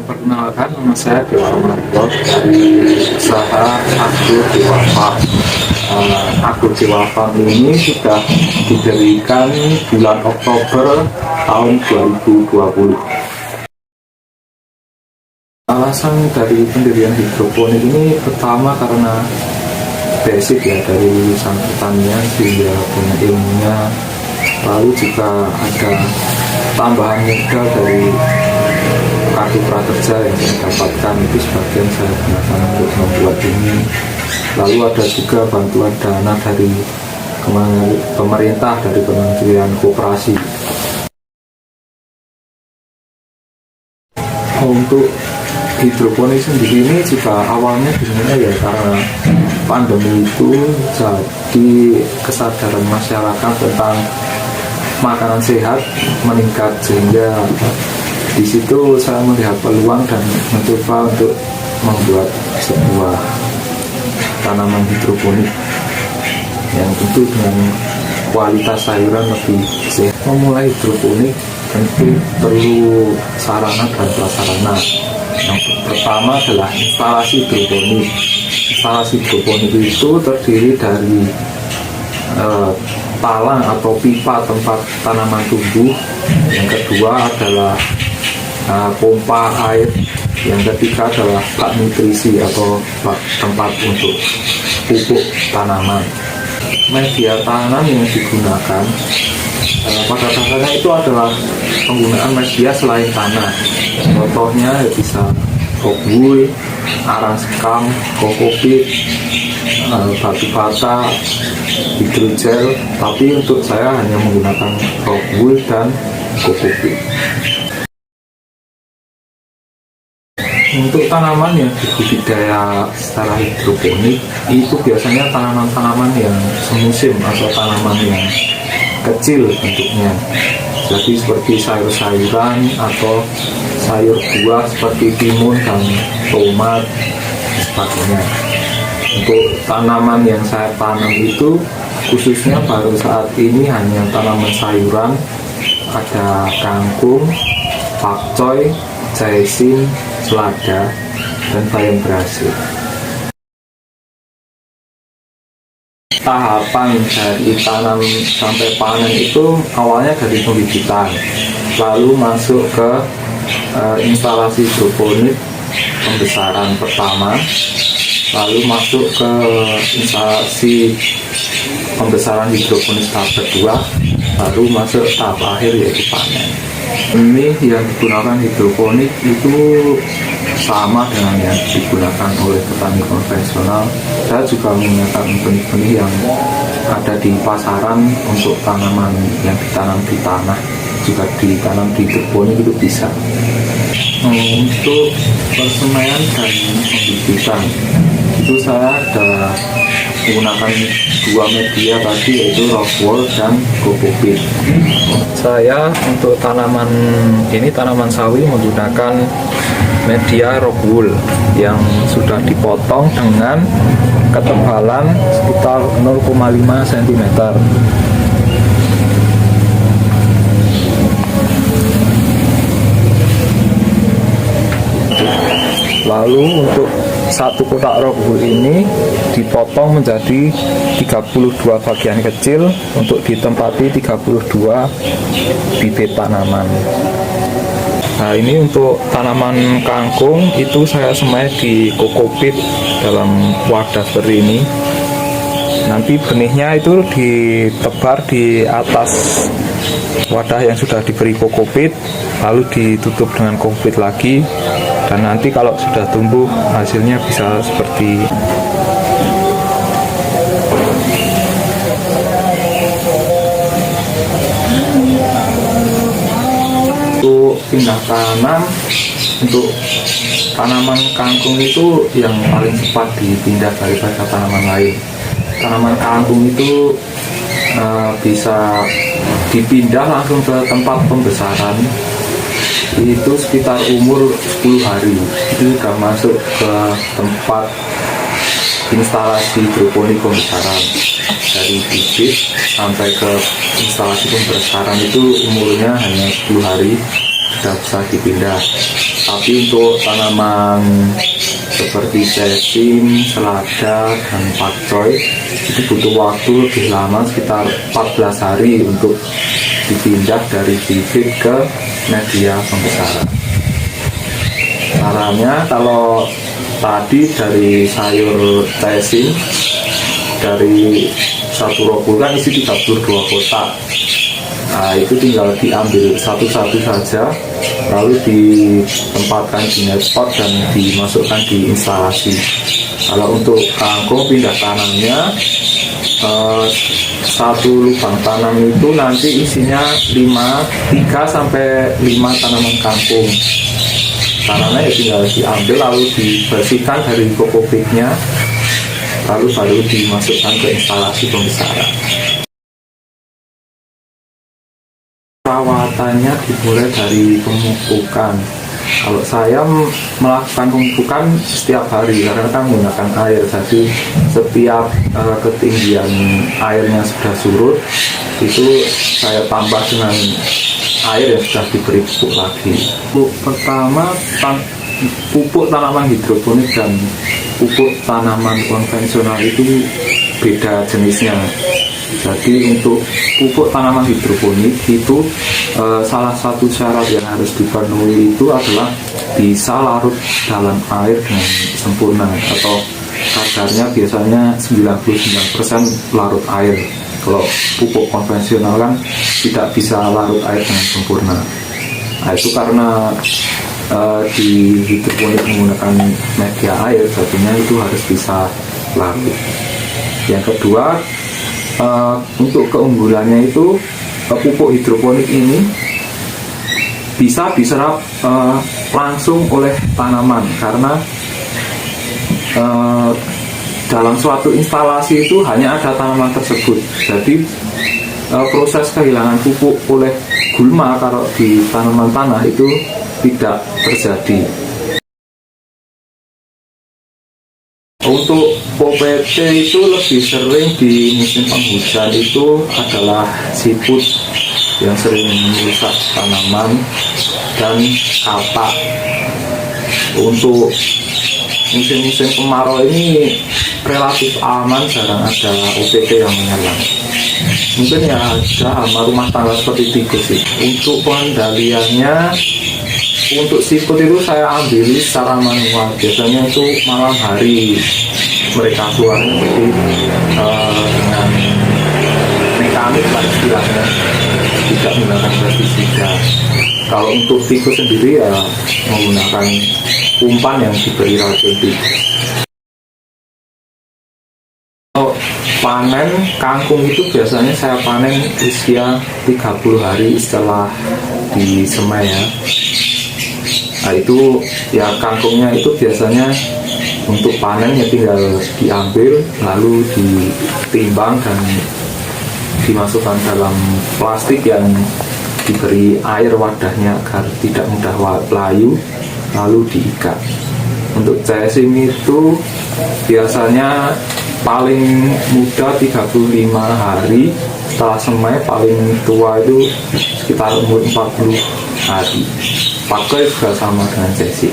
Perkenalkan, nama saya Dewa Marto dari usaha Agur Dewa Farm. Agur Dewa Farm ini sudah didirikan bulan Oktober tahun 2020. Alasan dari pendirian hidroponik ini pertama karena basic ya, dari lulusan pertanian sehingga punya ilmunya. Lalu juga ada tambahan modal dari kartu prakerja yang saya dapatkan, itu sebagian saya gunakan untuk membuat ini. Lalu ada juga bantuan dana dari pemerintah, dari Kementerian Koperasi. Untuk hidroponik sendiri ini juga awalnya dimulai ya karena pandemi itu, jadi kesadaran masyarakat tentang makanan sehat meningkat, sehingga di situ saya melihat peluang dan mencoba untuk membuat sebuah tanaman hidroponik yang tentu dengan kualitas sayuran lebih sehat. Memulai hidroponik tentu perlu sarana dan prasarana. Yang pertama adalah instalasi hidroponik. Instalasi hidroponik itu terdiri dari talang atau pipa tempat tanaman tumbuh. Yang kedua adalah pompa air. Yang ketiga adalah bak nutrisi atau bak tempat untuk pupuk tanaman. Media tanam yang digunakan pada dasarnya itu adalah penggunaan media selain tanah. Contohnya bisa rock wool, arang sekam, kokopit, batu bata, hidrogel. Tapi untuk saya hanya menggunakan rock wool dan kokopit. Untuk tanaman yang dibudidaya secara hidroponik itu biasanya tanaman-tanaman yang semusim atau tanaman yang kecil bentuknya. Jadi seperti sayur-sayuran atau sayur buah seperti timun dan tomat dan sebagainya. Untuk tanaman yang saya tanam itu khususnya baru saat ini hanya tanaman sayuran, ada kangkung, pakcoy, jaisin, selada, dan bayam berhasil. Tahapan dari tanam sampai panen itu awalnya dari pembibitan, lalu masuk ke instalasi hidroponik pembesaran pertama, lalu masuk ke instalasi pembesaran hidroponik tahap kedua, lalu masuk tahap akhir yaitu panen. Ini yang digunakan hidroponik itu sama dengan yang digunakan oleh petani konvensional. Saya juga menggunakan benih-benih yang ada di pasaran untuk tanaman yang ditanam di tanah, juga ditanam di hidroponik itu bisa. Untuk persemaian dan pembibitan itu saya ada menggunakan dua media tadi, yaitu rock wool dan kokopit. Saya untuk tanaman ini, tanaman sawi, menggunakan media rock wool yang sudah dipotong dengan ketebalan sekitar 0,5 cm. Lalu untuk satu kotak rock wool ini dipotong menjadi 32 bagian kecil untuk ditempati 32 bibit tanaman. Nah, ini untuk tanaman kangkung itu saya semai di kokopit dalam wadah seperti ini. Nanti benihnya itu ditebar di atas wadah yang sudah diberi kokopit, lalu ditutup dengan kokopit lagi, dan nanti kalau sudah tumbuh hasilnya bisa seperti untuk pindah tanam. Untuk tanaman kangkung itu yang paling cepat dipindah daripada tanaman lain. Tanaman kangkung itu bisa dipindah langsung ke tempat pembesaran itu sekitar umur 10 hari. Itu sudah masuk ke tempat instalasi hidroponik pembesaran. Dari bibit sampai ke instalasi pembesaran itu umurnya hanya 10 hari. sudah bisa dipindah. Tapi untuk tanaman seperti sesim, selada, dan pakcoy itu butuh waktu lebih lama, sekitar 14 hari untuk dipindah dari bibit ke media pembesaran. Caranya, kalau tadi dari sayur sesim, dari satu rombol kan isi 32 kotak. Nah, itu tinggal diambil satu-satu saja, lalu ditempatkan di netpot dan dimasukkan di instalasi. Kalau untuk kangkung pindah tanamnya, satu lubang tanam itu nanti isinya 3-5 tanaman kangkung. Tanamnya ya tinggal diambil lalu dibersihkan dari kokopiknya, lalu baru dimasukkan ke instalasi pembesaran. Perawatannya dimulai dari pemupukan. Kalau saya melakukan pemupukan setiap hari karena kan menggunakan air, jadi setiap ketinggian airnya sudah surut itu saya tambah dengan air yang sudah diberi pupuk lagi. Pupuk pertama, pupuk tanaman hidroponik dan pupuk tanaman konvensional itu beda jenisnya. Jadi untuk pupuk tanaman hidroponik itu salah satu syarat yang harus dipenuhi itu adalah bisa larut dalam air dengan sempurna, atau kadarnya biasanya 99% larut air. Kalau pupuk konvensional kan tidak bisa larut air dengan sempurna. Nah, itu karena di hidroponik menggunakan media air, jadinya itu harus bisa larut. Yang kedua, untuk keunggulannya itu pupuk hidroponik ini bisa diserap langsung oleh tanaman, karena dalam suatu instalasi itu hanya ada tanaman tersebut. Jadi proses kehilangan pupuk oleh gulma kalau di tanaman tanah itu tidak terjadi. Untuk POPT itu lebih sering di musim penghujan itu adalah siput yang sering merusak tanaman dan kapak. Untuk musim-musim kemarau ini relatif aman, jarang ada OPT yang menyerang. Mungkin ya ada hama rumah tangga seperti tikus sih. Untuk pengendaliannya, untuk siput itu saya ambil secara manual. Biasanya itu malam hari mereka keluar, jadi dengan mekanik lah istilahnya, tidak menggunakan pestisida. Kalau untuk tikus sendiri ya menggunakan umpan yang diberi racun tikus. Kalau panen kangkung itu biasanya saya panen usia 30 hari setelah disemai ya. Nah itu ya, kangkungnya itu biasanya untuk panen ya tinggal diambil lalu ditimbang dan dimasukkan dalam plastik yang diberi air wadahnya agar tidak mudah layu, lalu diikat. Untuk sesim itu biasanya paling muda 35 hari setelah semai, paling tua itu sekitar umur 40 hari. Pakai juga sama dengan sesim.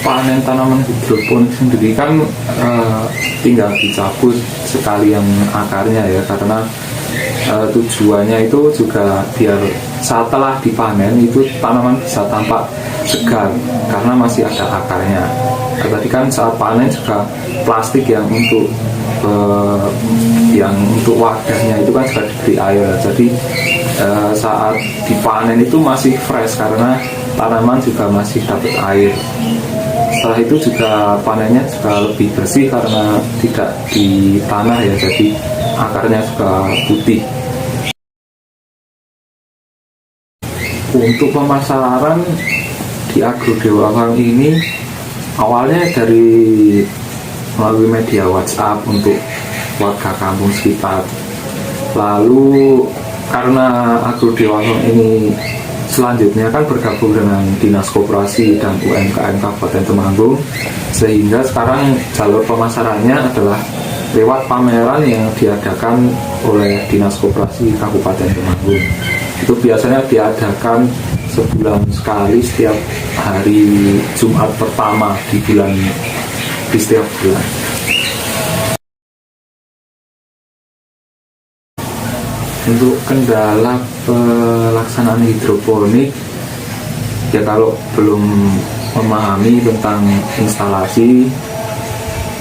Panen tanaman hidroponik sendiri kan tinggal dicabut sekalian akarnya ya, karena tujuannya itu juga biar setelah dipanen itu tanaman bisa tampak segar karena masih ada akarnya. Nah, tadi kan saat panen juga plastik yang untuk wadahnya itu kan juga diberi air, jadi saat dipanen itu masih fresh karena tanaman juga masih dapat air. Setelah itu juga panennya juga lebih bersih karena tidak di tanah ya, jadi akarnya juga putih. Untuk pemasaran di Agrodewa Farm ini awalnya dari melalui media WhatsApp untuk warga kampung sekitar. Lalu karena Agrodewa Farm ini selanjutnya kan bergabung dengan Dinas Koperasi dan UMKM Kabupaten Temanggung, sehingga sekarang jalur pemasarannya adalah lewat pameran yang diadakan oleh Dinas Koperasi Kabupaten Temanggung. Itu biasanya diadakan sebulan sekali setiap hari Jumat pertama di setiap bulan. Untuk kendala pelaksanaan hidroponik, ya kalau belum memahami tentang instalasi,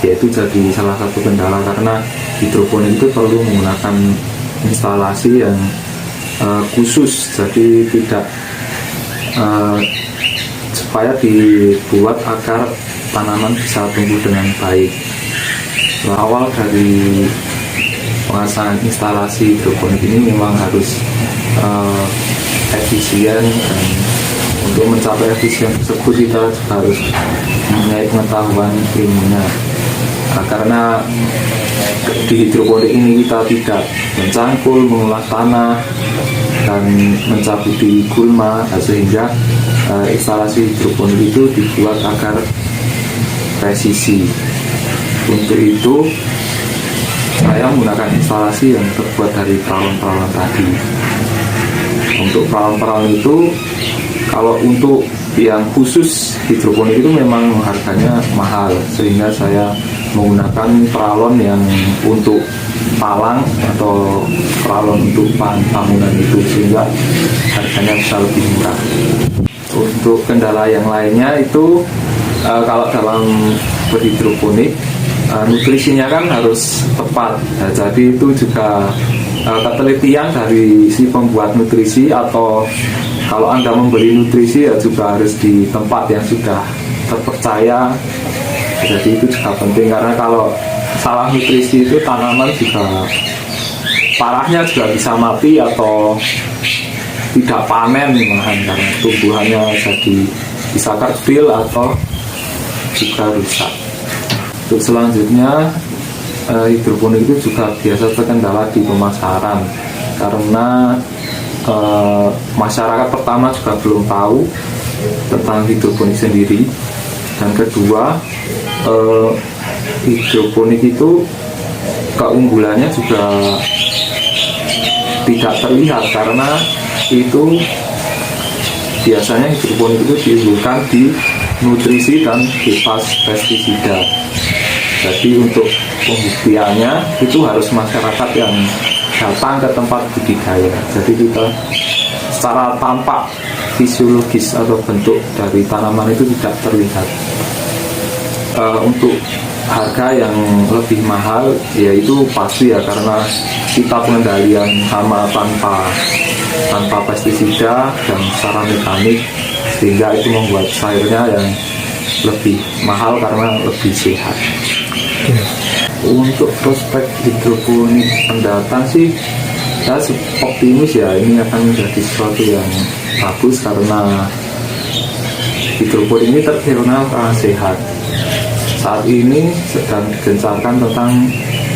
yaitu jadi salah satu kendala, karena hidroponik itu perlu menggunakan instalasi yang khusus, jadi tidak supaya dibuat agar tanaman bisa tumbuh dengan baik. Awal dari pelaksanaan instalasi hidroponik ini memang harus efisien, dan untuk mencapai efisien tersebut kita juga harus mempunyai pengetahuan ilmunya. Karena di hidroponik ini kita tidak mencangkul, mengolah tanah, dan mencabuti gulma, sehingga instalasi hidroponik itu dibuat agar presisi. Untuk itu saya menggunakan instalasi yang terbuat dari peralon-peralon tadi. Untuk peralon-peralon itu, kalau untuk yang khusus hidroponik itu memang harganya mahal, sehingga saya menggunakan peralon yang untuk palang atau peralon untuk bangunan itu, sehingga harganya bisa lebih murah. Untuk kendala yang lainnya itu kalau dalam berhidroponik, nutrisinya kan harus tepat. Nah, jadi itu juga ketelitian dari si pembuat nutrisi, atau kalau Anda membeli nutrisi ya juga harus di tempat yang sudah terpercaya. Jadi itu juga penting, karena kalau salah nutrisi itu tanaman juga parahnya juga bisa mati atau tidak panen malahan, karena tumbuhannya jadi bisa kerdil atau juga rusak. Untuk selanjutnya, hidroponik itu juga biasa terkendala di pemasaran, karena masyarakat pertama juga belum tahu tentang hidroponik sendiri, dan kedua, hidroponik itu keunggulannya juga tidak terlihat, karena itu biasanya hidroponik itu diunggulkan di nutrisi dan bebas pestisida. Jadi untuk pembuktiannya itu harus masyarakat yang datang ke tempat budidaya. Jadi kita secara tampak fisiologis atau bentuk dari tanaman itu tidak terlihat. Untuk harga yang lebih mahal yaitu pasti ya, karena kita pengendalian hama tanpa pestisida dan secara mekanik, sehingga itu membuat sayurnya yang lebih mahal karena lebih sehat. Untuk prospek hidroponik mendatang sih, saya optimis ya, ini akan menjadi sesuatu yang bagus, karena hidroponik ini terkenal karena sehat. Saat ini sedang digencarkan tentang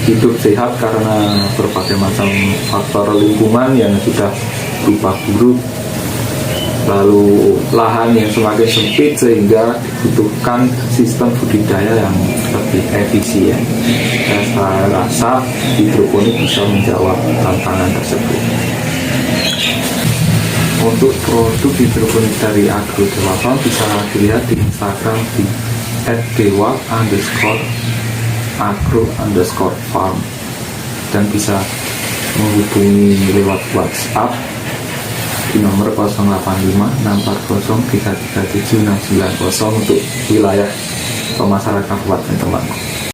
hidup sehat karena berbagai macam faktor lingkungan yang sudah berubah buruk, lalu lahan yang semakin sempit, sehingga dibutuhkan sistem budidaya yang lebih efisien. Dan saya rasa hidroponik bisa menjawab tantangan tersebut. Untuk produk hidroponik dari Agro Dewa Farm bisa dilihat di Instagram di @dewa_agro_farm, dan bisa menghubungi lewat WhatsApp di nomor 085640337690 untuk wilayah pemasaran Kabupaten Temanggung.